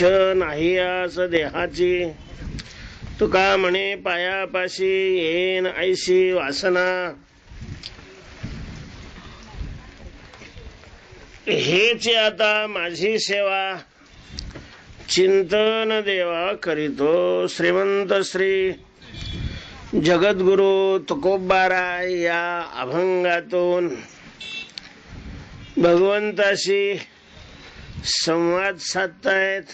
नाही आस देहाची, तुका म्हणे पायापाशी येन ऐशी वासना. हेच आता माझी सेवा, चिंतन देवा करीतो. श्रीमंत श्री जगद्गुरु तुकोबाराय या अभंगातून भगवंताशी संवाद साधतायत.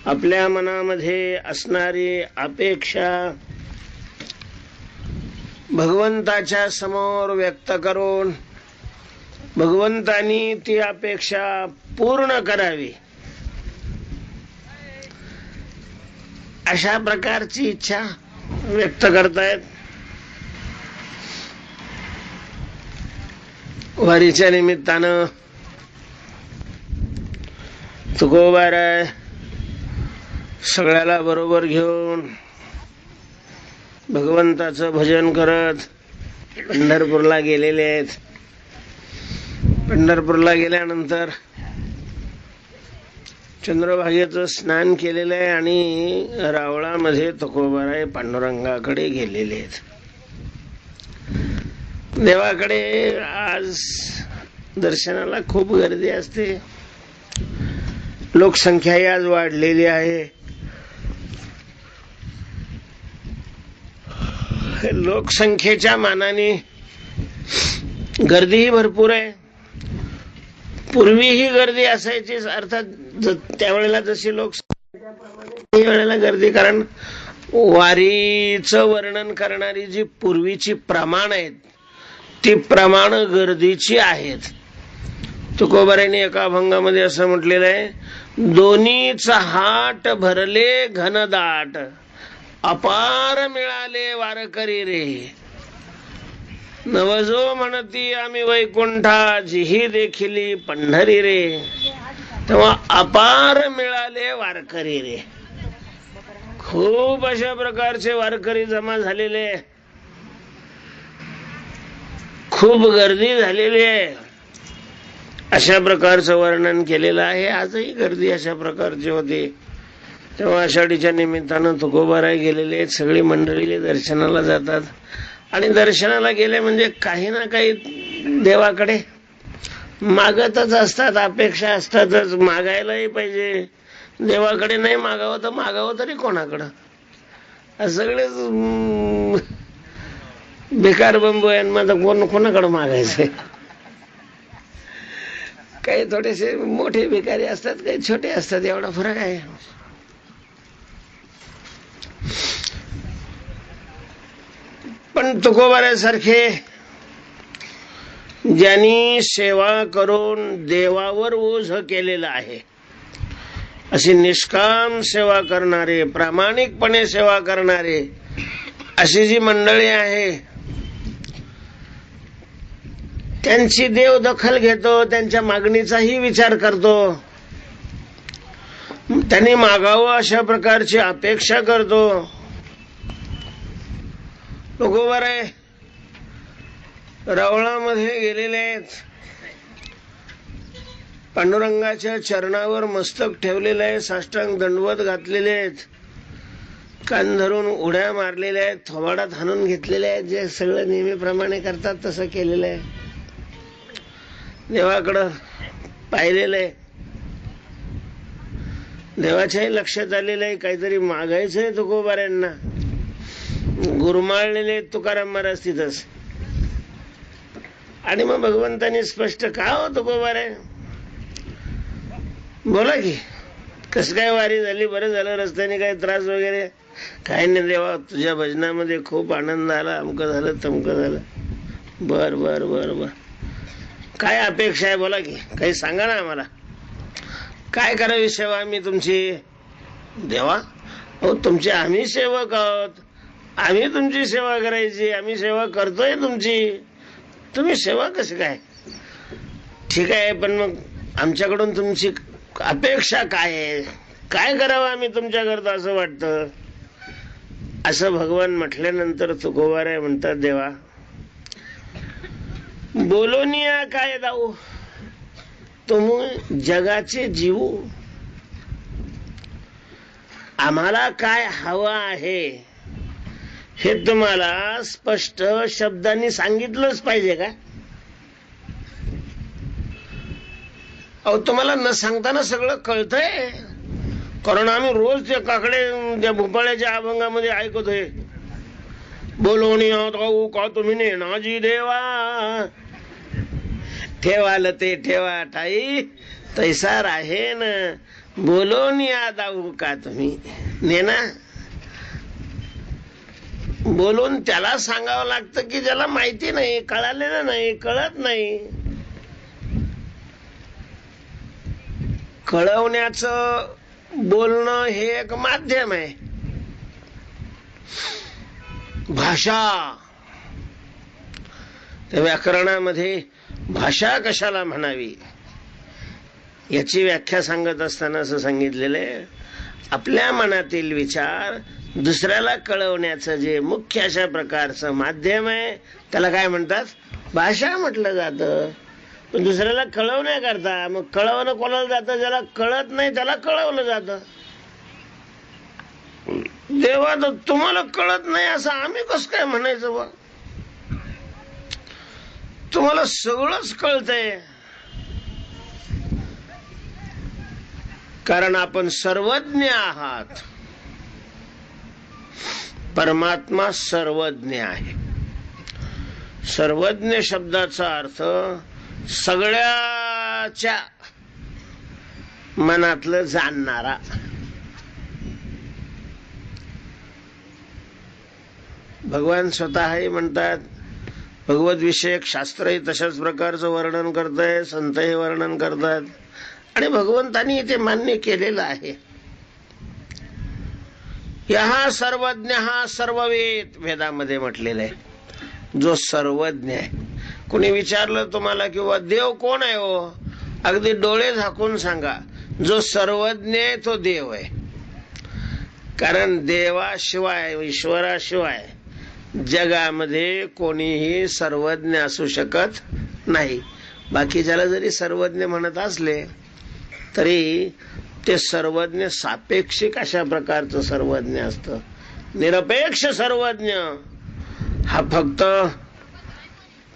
आपल्या मनामध्ये असणारी अपेक्षा भगवंताच्या समोर व्यक्त करून भगवंतानी ती अपेक्षा पूर्ण करावी, अशा प्रकारची इच्छा व्यक्त करतायत. वारीच्या निमित्तानं तुकोबाराय सगळ्याला बरोबर घेऊन भगवंताचं भजन करत पंढरपूरला गेलेले आहेत. पंढरपूरला गेल्यानंतर चंद्रभागेचं स्नान केलेलं आहे आणि रावळामध्ये तुकोबाराय पांडुरंगाकडे गेलेले आहेत. देवाकडे आज दर्शनाला खूप गर्दी असते. लोकसंख्याही आज वाढलेली आहे. लोकसंख्येच्या मानाने गर्दीही भरपूर आहे. पूर्वी ही गर्दी असायची, अर्थात त्यावेळेला जशी लोकसंख्या वेळेला गर्दी, कारण वारीचं वर्णन करणारी जी पूर्वीची प्रमाण आहेत ती प्रमाण गर्दीची आहेत. तुकोबारायांनी एका अभंगामध्ये असं म्हटलेलं आहे, दोन्हीच हाट भरले घनदाट, अपार मिळाले वारकरी रे. नवजो म्हणती आम्ही वैकुंठा, जिही देखिली पंढरी रे. तेव्हा अपार मिळाले वारकरी रे. खूप अशा प्रकारचे वारकरी जमा झालेले, खूप गर्दी झालेली आहे, अशा प्रकारचं वर्णन केलेलं आहे. आजही गर्दी अशा प्रकारची होती. तेव्हा आषाढीच्या निमित्तानं तुकोबाराय गेलेले आहेत. सगळी मंडळी दर्शनाला जातात आणि दर्शनाला गेले म्हणजे काही ना काही देवाकडे मागतच असतात, अपेक्षा असतातच. मागायलाही पाहिजे. देवाकडे नाही मागावं तर मागावं तरी कोणाकडं? सगळेच बेकार बंबू आहे, मग कोणाकडं मागायचंय? काही थोडेसे मोठे भिकारी असतात, काही छोटे असतात, एवढा फरक आहे. पण तुकोबारासारखे ज्यांनी सेवा करून देवावर ओझ केलेलं आहे, अशी निष्काम सेवा करणारे, प्रामाणिकपणे सेवा करणारे अशी जी मंडळी आहे, त्यांची देव दखल घेतो, त्यांच्या मागणीचाही विचार करतो, त्यांनी मागावं अशा प्रकारची अपेक्षा करतो. तुकोबाराय रावळामध्ये गेलेले आहेत. पांडुरंगाच्या चरणावर मस्तक ठेवलेलं आहे, साष्टांग दंडवत घातलेले आहेत, कान धरून उड्या मारलेल्या आहेत, थोबाडात हाणून घेतलेले आहेत. जे सगळं नेहमीप्रमाणे करतात तसं केलेलं आहे. देवाकडं पाहिलेलं आहे. देवाच्याही लक्षात आलेलं आहे काहीतरी मागायचंय तुकोबारायांना. गुरमाळलेले तुकाराम महाराज तिथंच. आणि मग भगवंतांनी स्पष्ट, का हो तुकोबाराय, बोला की कसं काय वारी झाली, बरं झालं, रस्त्याने काही त्रास वगैरे? काय नाही देवा, तुझ्या भजनामध्ये खूप आनंद आला, अमकं झालं तमकं झालं. बर बर बर बर, काय अपेक्षा आहे बोला की, काही सांगा ना आम्हाला. काय करावी सेवा आम्ही तुमची? देवा हो, तुमचे आम्ही सेवक आहोत, आम्ही तुमची सेवा करायची, आम्ही सेवा करतोय तुमची, तुम्ही सेवा कशी काय? ठीक आहे, पण मग आमच्याकडून तुमची अपेक्षा काय आहे? काय करावं आम्ही तुमच्याकरता असं वाटतं? असं भगवान म्हटल्यानंतर तुकोबाराय म्हणतात, देवा बोलोनिया काय दाऊ, तुम्ही जगाचे जीव, आम्हाला काय हवं आहे हे तुम्हाला स्पष्ट शब्दांनी सांगितलंच पाहिजे का? अहो, तुम्हाला न सांगताना सगळं कळतंय. कारण आम्ही रोज त्या काकडे त्या भोपाळ्याच्या अभंगामध्ये ऐकतोय, बोलोणी गाऊ का तुम्ही नेनाजी देवा, ठेवाल ते ठेवा ठाई तैसार आहे न, बोलोनी दाऊ का तुम्ही नेना. बोलून त्याला सांगावं लागतं की ज्याला माहिती नाही, कळालेलं नाही, कळत नाही. कळवण्याचं बोलणं हे एक माध्यम आहे. भाषा, त्या व्याकरणामध्ये भाषा कशाला म्हणावी याची व्याख्या सांगत असताना असं सांगितलेलं आहे, आपल्या मनातील विचार दुसऱ्याला कळवण्याचं जे मुख्य अशा प्रकारचं माध्यम आहे त्याला काय म्हणतात? भाषा म्हटलं जातं. पण दुसऱ्याला कळवण्याकरता मग कळवणं कोणाला जातं? ज्याला कळत नाही त्याला कळवलं जातं. देवा, तर तुम्हाला कळत नाही असं आम्ही कसं काय म्हणायचं बा? तुम्हाला सगळंच कळतंय, कारण आपण सर्वज्ञ आहात. परमात्मा सर्वज्ञ आहे. सर्वज्ञ शब्दाचा अर्थ सगळ्याच्या मनातलं जाणणारा. भगवान स्वतःही म्हणतात, भगवत विषयक शास्त्रही तशाच प्रकारचं वर्णन करतंय, संतही वर्णन करतात आणि भगवंतांनी इथे मान्य केलेलं आहे. यहा सर्वज्ञ हा सर्ववेद वेदामध्ये म्हटलेलं आहे. जो सर्वज्ञ आहे. कुणी विचारलं तुम्हाला किंवा देव कोण आहे हो, अगदी डोळे झाकून सांगा, जो सर्वज्ञ आहे तो देव आहे. कारण देवाशिवाय, ईश्वराशिवाय जगामध्ये कोणीही सर्वज्ञ असू शकत नाही. बाकीच्याला जरी सर्वज्ञ म्हणत असले तरी ते सर्वज्ञ सापेक्षिक अशा प्रकारचं सर्वज्ञ असतं. निरपेक्ष सर्वज्ञ हा फक्त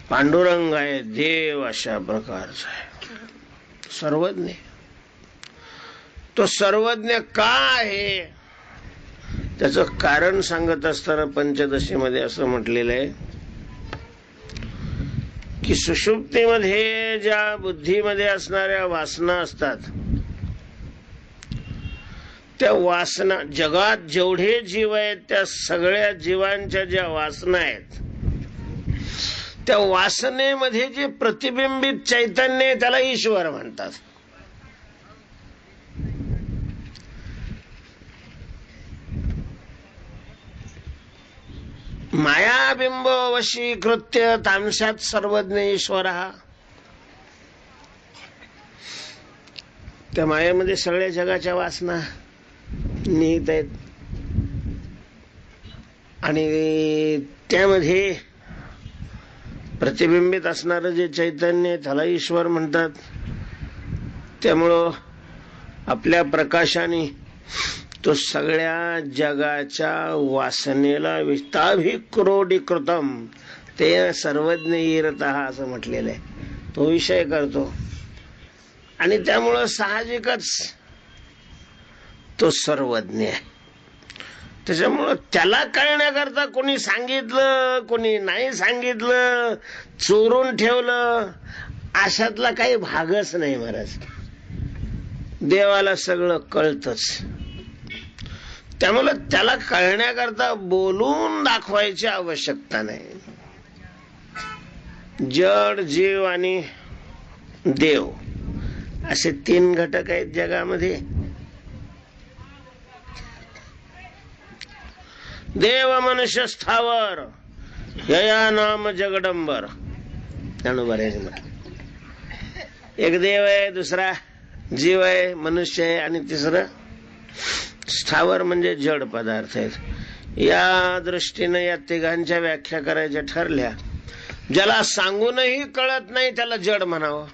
पांडुरंग आहे, देव अशा प्रकारचा आहे सर्वज्ञ. तो सर्वज्ञ का आहे त्याचं कारण सांगत असताना पंचदशीमध्ये असं म्हटलेलं आहे की सुषुप्तीमध्ये ज्या बुद्धीमध्ये असणाऱ्या वासना असतात, त्या वासना, जगात जेवढे जीव आहेत त्या सगळ्या जीवांच्या ज्या वासना आहेत, त्या वासनेमध्ये जे प्रतिबिंबित चैतन्य त्याला ईश्वर म्हणतात. मायाबिंब वशीकृत्य तामसात सर्वज्ञ ईश्वर. त्या मायेमध्ये सगळ्या जगाच्या वासना निहित आहेत आणि त्यामध्ये प्रतिबिंबित असणारं जे चैतन्य त्याला ईश्वर म्हणतात. त्यामुळं आपल्या प्रकाशाने तो सगळ्या जगाच्या वासनेला विस्ताभिक्रोडीकृतम ते सर्वज्ञ ईरतः असं म्हटलेलं आहे. तो विषय करतो आणि त्यामुळं साहजिकच तो सर्वज्ञ आहे. त्याच्यामुळं त्याला कळण्याकरता कोणी सांगितलं, कोणी नाही सांगितलं, चोरून ठेवलं, अशातला काही भागच नाही महाराज. देवाला सगळं कळतच. त्यामुळं त्याला कळण्याकरता बोलून दाखवायची आवश्यकता नाही. जड, जीव आणि देव असे 3 घटक आहेत जगामध्ये. देव मनुष्य स्थावर यया नाम जगडंबर. एक देव आहे, दुसरा जीव आहे, मनुष्य आहे आणि तिसरं स्थावर म्हणजे जड पदार्थ आहेत. या दृष्टीने या तिघांच्या व्याख्या करायच्या ठरल्या. ज्याला सांगूनही कळत नाही त्याला जड म्हणावं.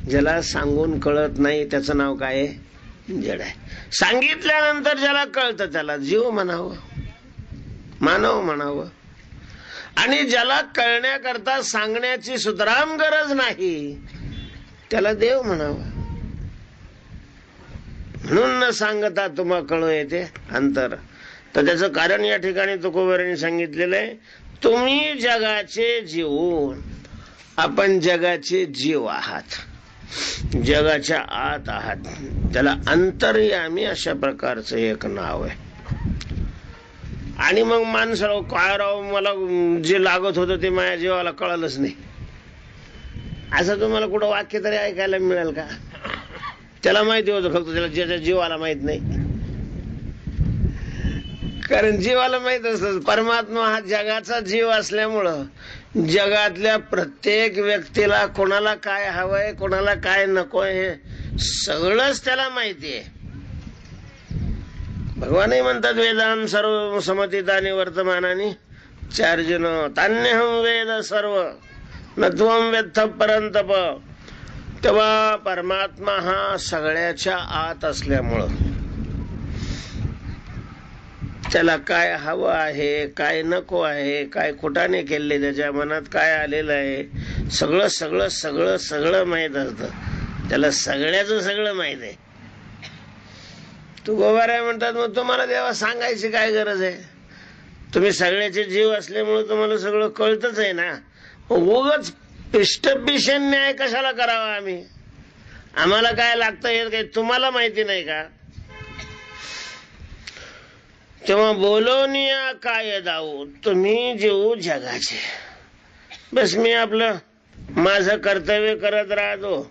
ज्याला सांगून कळत नाही त्याचं नाव काय आहे? जड आहे. सांगितल्यानंतर ज्याला कळतं त्याला जीव म्हणावं, मानव म्हणावं. आणि ज्याला कळण्याकरता सांगण्याची सुतराम गरज नाही त्याला देव म्हणावं. म्हणून न सांगता तुम्हा कळू येते अंतर. तर त्याचं कारण या ठिकाणी तुकोबारांनी सांगितलेलं आहे. तुम्ही जगाचे जीव, आपण जगाचे जीव आहात, जगाच्या आत आहात. त्याला अंतर्यामी अशा प्रकारचं एक नाव आहे. आणि मग माणसाला काय राव, मला जे लागत होतं ते माझ्या जीवाला कळलंच नाही, असं तुम्हाला कुठं वाक्य तरी ऐकायला मिळेल का? त्याला माहिती होतं, फक्त त्याला ज्याच्या जीवाला माहित नाही. कारण जीवाला माहित असतं परमात्मा हा जगाचा जीव असल्यामुळं जगातल्या प्रत्येक व्यक्तीला कोणाला काय हवंय, कोणाला काय नकोय हे सगळंच त्याला माहिती आहे. भगवानही म्हणतात वेदान सर्व समतीतानि वर्तमानानि चार्जुन तान्यहं वेद सर्व न त्वं वेत्थ परंतप. तेव्हा परमात्मा हा सगळ्याच्या आत असल्यामुळं त्याला काय हवं आहे, काय नको आहे, काय खोटाने केले, त्याच्या मनात काय आलेलं आहे, सगळं सगळं सगळं सगळं माहित असतं. त्याला सगळ्याचं सगळं माहित आहे. तुकोबाराय म्हणतात मग तुम्हाला देवा सांगायची काय गरज आहे? तुम्ही सगळ्याचे जीव असल्यामुळे तुम्हाला सगळं कळतच आहे ना. उगाच पिष्टपिशन न्याय कशाला करावा आम्ही? आम्हाला काय लागतं हे काही तुम्हाला माहिती नाही का? तेव्हा बोलोनिया काय दाऊ, तुम्ही जीव जगाचे. बस मी आपलं माझं कर्तव्य करत राहतो.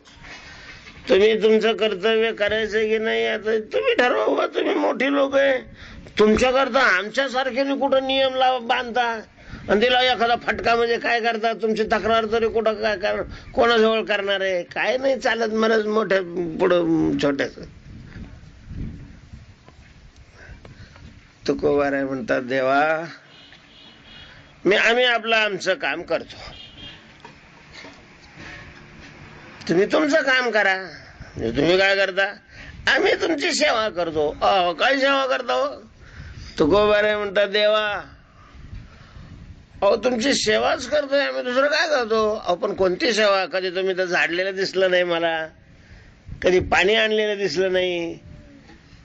तुम्ही तुमचं कर्तव्य करायचं की नाही आता तुम्ही ठरवा. तुम्ही मोठी लोक आहे, तुमच्याकरता आमच्यासारख्याने कुठं नियम बांधता आणि तिला एखादा फटका म्हणजे काय करता? तुमची तक्रार तरी कुठं काय कोणाजवळ करणार आहे? काय नाही चालत मरच मोठ्या पुढं छोट्याच. तुकोबाराय म्हणतात देवा आम्ही आपलं आमचं काम करतो, तुम्ही तुमचं काम करा. तुम्ही काय करता? आम्ही तुमची सेवा करतो. काय सेवा करता हो? तुकोबाराय म्हणतात देवा अहो तुमची सेवाच करतोय आम्ही, दुसरं काय करतो? आपण कोणती सेवा? कधी तुम्ही तर झाडलेलं दिसलं नाही मला, कधी पाणी आणलेलं दिसलं नाही.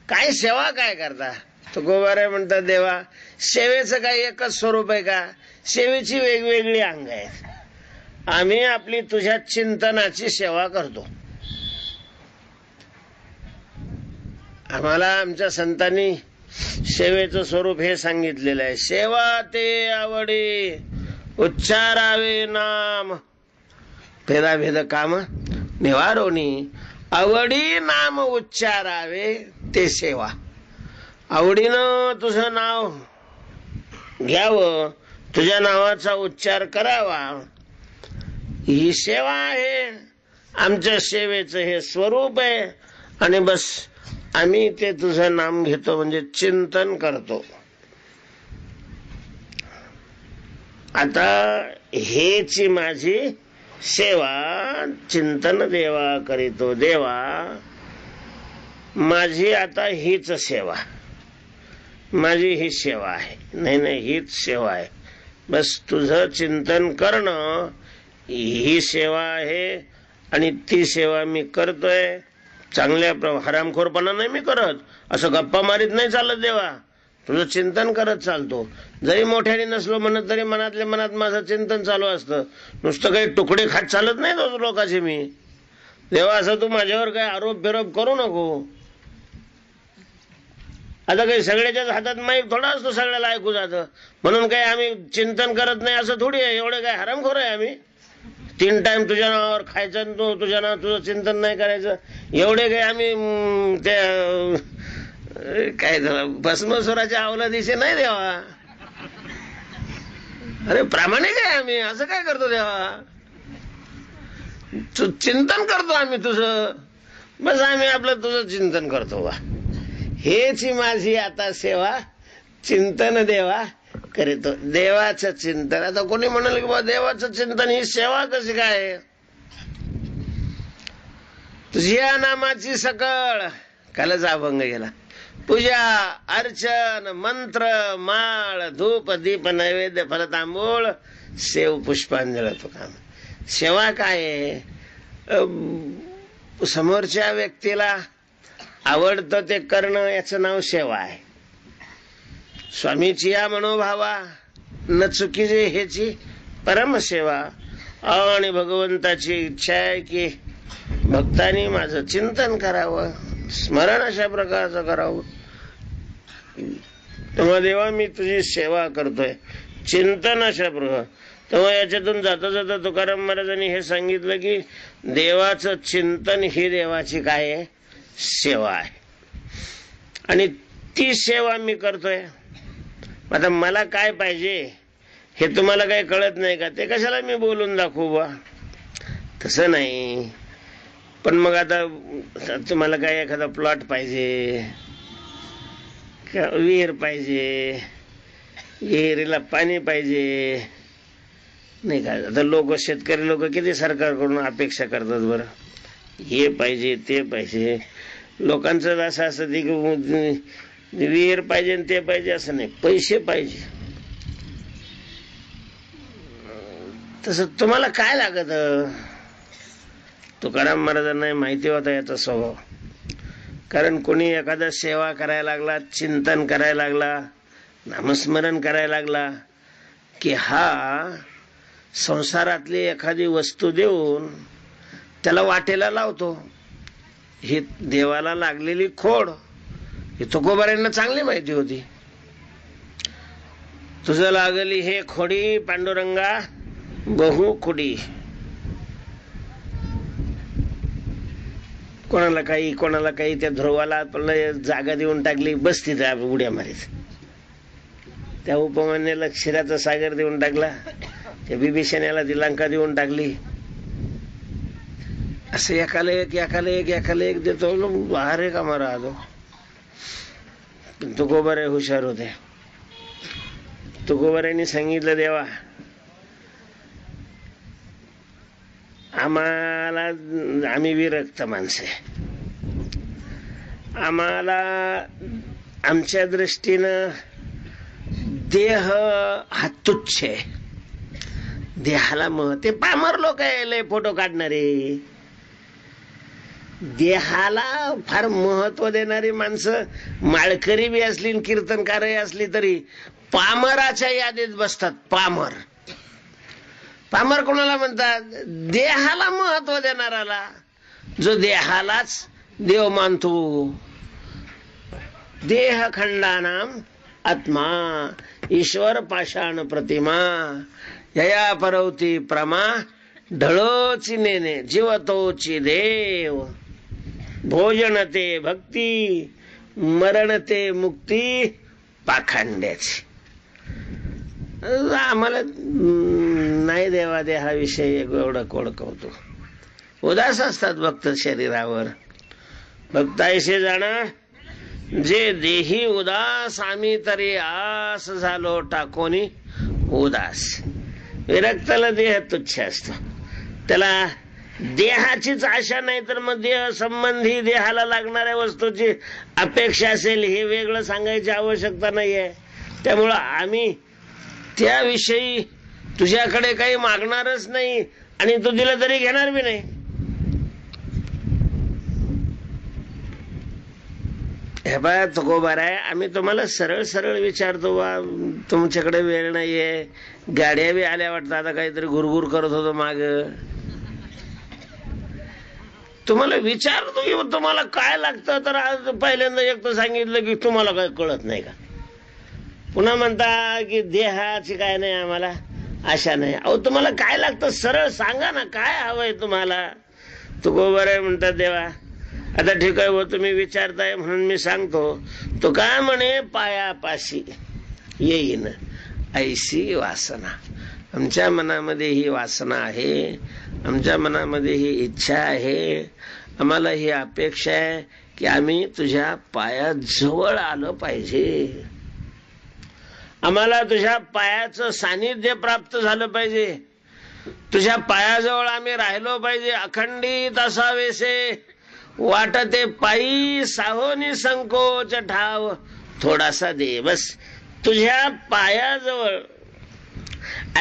काय सेवा काय करता? तुकोबाराय म्हणतात देवा सेवेचं काही एकच स्वरूप आहे का? सेवेची वेगवेगळी अंग आहेत. आम्ही आपली तुझ्या चिंतनाची सेवा करतो. आम्हाला आमच्या संतांनी सेवेचं स्वरूप हे सांगितलेलं आहे. सेवा ते आवडी उच्चारावे नाम, भेदाभेद काम निवारोनी. आवडी नाम उच्चारावे ते सेवा. आवडीनं तुझं नाव घ्यावं, तुझ्या नावाचा उच्चार करावा, ही सेवा आहे. आमच्या सेवेचं हे स्वरूप आहे. आणि बस आम्ही ते तुझं नाम घेतो म्हणजे चिंतन करतो. आता हेची माझी सेवा चिंतन देवा करीतो. देवा माझी आता हीच सेवा, माझी ही सेवा आहे. नाही हीच सेवा आहे. बस तुझं चिंतन करणं ही सेवा आहे. आणि ती सेवा मी करतोय चांगल्या हरामखोरपणा नाही मी करत, असं गप्पा मारीत नाही चालत देवा. तुझं चिंतन करत चालतो. जरी मोठ्याने नसलो म्हणत तरी मनातल्या मनात माझं चिंतन चालू असतं. नुसतं काही तुकडे खात चालत नाही रोज लोकांचे मी. देवा असं तू माझ्यावर काही आरोप बिरोप करू नको. आता काही सगळ्याच्याच हातात माईक थोडा असतो सगळ्याला ऐकू जातं म्हणून काही आम्ही चिंतन करत नाही असं थोडी आहे. एवढे काय हरामखोर आहे आम्ही? 3 टाइम तुझ्या नावावर खायचं, तुझ्या नावावर तुझं चिंतन नाही करायचं, एवढे काही आम्ही त्या काय झालं भस्मस्वराच्या अवलादीचे नाही देवा. अरे प्रामाणिक आहे आम्ही, असं काय करतो देवा? चिंतन करतो आम्ही तुझं. बस आम्ही आपलं तुझं चिंतन करतो बा. हेच माझी आता सेवा चिंतन देवा करीतो. देवाचं चिंतन. आता कोणी म्हणाल की बा देवाचं चिंतन ही सेवा कशी काय? तुझ्या नामाची सकळ, कालच अभंग गेला, पूजा अर्चन मंत्र माळ धूप दीप नैवेद्य फल तांबूळ सेव पुष्पांजळ तुका. सेवा काय आहे? समोरच्या व्यक्तीला आवडतं ते करणं, याचं नाव सेवा आहे. स्वामीची या मनोभावा न चुकीचे ह्याची परमसेवा. आणि भगवंताची इच्छा आहे की भक्तांनी माझं चिंतन करावं, स्मरण अशा प्रकारचं करावं. तेव्हा देवा मी तुझी सेवा करतोय, चिंतन अशा प्रकार. तेव्हा याच्यातून जाता जाता तुकाराम महाराजांनी हे सांगितलं की देवाचं चिंतन ही देवाची काय आहे? सेवा आहे. आणि ती सेवा मी करतोय. आता मला काय पाहिजे हे तुम्हाला काही कळत नाही का? ते कशाला मी बोलून दाखवू बा? तसं नाही. पण मग आता तुम्हाला काय एखादा प्लॉट पाहिजे, विहीर पाहिजे, विहिरीला पाणी पाहिजे, नाही का? आता लोक, शेतकरी लोक किती सरकारकडून अपेक्षा करतात बरं. हे पाहिजे ते पाहिजे. लोकांचं असं असं की विहीर पाहिजे ते पाहिजे असं नाही, पैसे पाहिजे. तसं तुम्हाला काय लागत? तुकाराम महाराजांना माहिती होता याचा स्वभाव. कारण कोणी एखादा सेवा करायला लागला, चिंतन करायला लागला, नामस्मरण करायला लागला की हा संसारातली एखादी वस्तू देऊन त्याला वाटेला लावतो. ही देवाला लागलेली खोड ही तुकोबारांना चांगली माहिती होती. तुझं लागली हे खोडी पांडुरंगा बहु खुडी. कोणाला काही त्या ध्रुवाला जागा देऊन टाकली, बस तिथं उड्या मारीत. त्या उपमान्याला क्षीराचा सागर देऊन टाकला, त्या बिभीषणाला ती लंका देऊन टाकली. असं एकाला एक देतो. अरे का मारा आलो. तुकोबारे हुशार होते. तुकोबाऱ्यांनी सांगितलं देवा आम्ही विरक्त माणसे, आम्हाला आमच्या दृष्टीनं देह हा तुच्छ आहे. देहाला ते पामर लोक आहे लय फोटो काढणारे. देहाला फार महत्व देणारी माणसं माळकरी बी असली कीर्तनकारही असली तरी पामराच्या यादीत बसतात. पामर कोणाला म्हणतात? देहाला महत्व देणाराला, जो देहालाच देव मानतो. देह खंडानाम आत्मा ईश्वर पाषाण प्रतिमा यया परवती प्रमा ढळोची नेने जीवतोची देव. भोजन ते भक्ती, मरण ते मुक्ती पाखंड्याची. आम्हाला नाही देवा देहाविषयी एवढं कोड कौतुक. उदास असतात भक्त शरीरावर. भक्तायशे जाणं जे देही उदास, आम्ही तरी आस झालो टाकोनी उदास. विरक्ताला देह तुच्छ असतो, त्याला देहाचीच आशा नाही तर मग देह संबंधी देहाला लागणाऱ्या वस्तूची अपेक्षा असेल हे वेगळं सांगायची आवश्यकता नाहीये. त्यामुळं आम्ही त्याविषयी तुझ्याकडे काही मागणारच नाही आणि तू दिलं तरी घेणार बी नाही. हे बघा तुकोबार आहे, आम्ही तुम्हाला सरळ सरळ विचारतो बा. तुमच्याकडे वेळ नाहीये, गाड्या बी आल्या वाटतं, आता काहीतरी घुरघुर करत होतो माग. तुम्हाला विचारतो की तुम्हाला काय लागतं, तर आज पहिल्यांदा एक तर सांगितलं की तुम्हाला काय कळत नाही का. पुन्हा म्हणता की देहाची काय नाही आम्हाला आशा नाही. अहो तुम्हाला काय लागतं सरळ सांगा ना, काय हवंय तुम्हाला. तुकोबार आहे म्हणतात देवा आता ठीक आहे, तुम्ही विचारताय म्हणून मी सांगतो. तो काय म्हणे, पायापाशी येईन ऐशी वासना. आमच्या मनामध्ये ही वासना आहे, आमच्या मनामध्ये ही इच्छा आहे, आम्हाला ही अपेक्षा आहे की आम्ही तुझ्या पाया जवळ आलं पाहिजे, आम्हाला तुझ्या पायाचं सानिध्य प्राप्त झालं पाहिजे, तुझ्या पायाजवळ आम्ही राहिलो पाहिजे, अखंडित असावेसे वाटते पायी साहोनी संकोच ठाव थोडासा दे. बस तुझ्या पायाजवळ.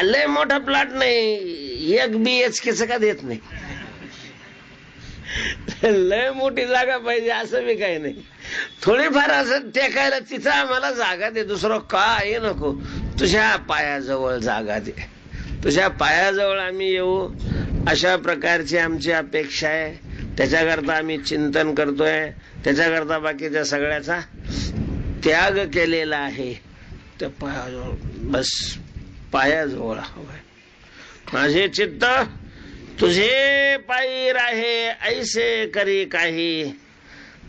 लय मोठा प्लॉट नाही, 1 BHK का देत नाही. लय मोठी जागा पाहिजे असं बी काही नाही. थोडीफार असं टेकायला तिथं आम्हाला जागा दे, दुसरं काय नको. तुझ्या पायाजवळ जागा दे, तुझ्या पायाजवळ आम्ही येऊ, अशा प्रकारची आमची अपेक्षा आहे. त्याच्याकरता आम्ही चिंतन करतोय, त्याच्याकरता बाकीच्या सगळ्याचा त्याग केलेला आहे. त्या पायाजवळ, बस पायाजवळ हवंय. माझे चित्त तुझे पायी राहे, ऐसे करी काही.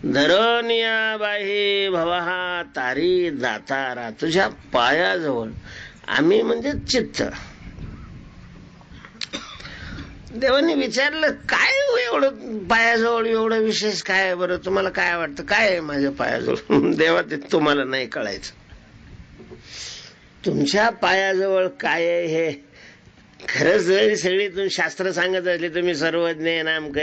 धरनिया बाही भवहा तारी दातारा. तुझ्या पायाजवळ आम्ही म्हणजे चित्त. देवाने विचारलं, काय एवढं पायाजवळ, एवढं विशेष काय आहे बरं, तुम्हाला काय वाटतं, काय आहे माझ्या पायाजवळ? देवा, ते तुम्हाला नाही कळायचं. तुमच्या पायाजवळ काय आहे हे खरंच जरी सगळी तुम्ही शास्त्र सांगत असले, तुम्ही सर्वज्ञ नामकं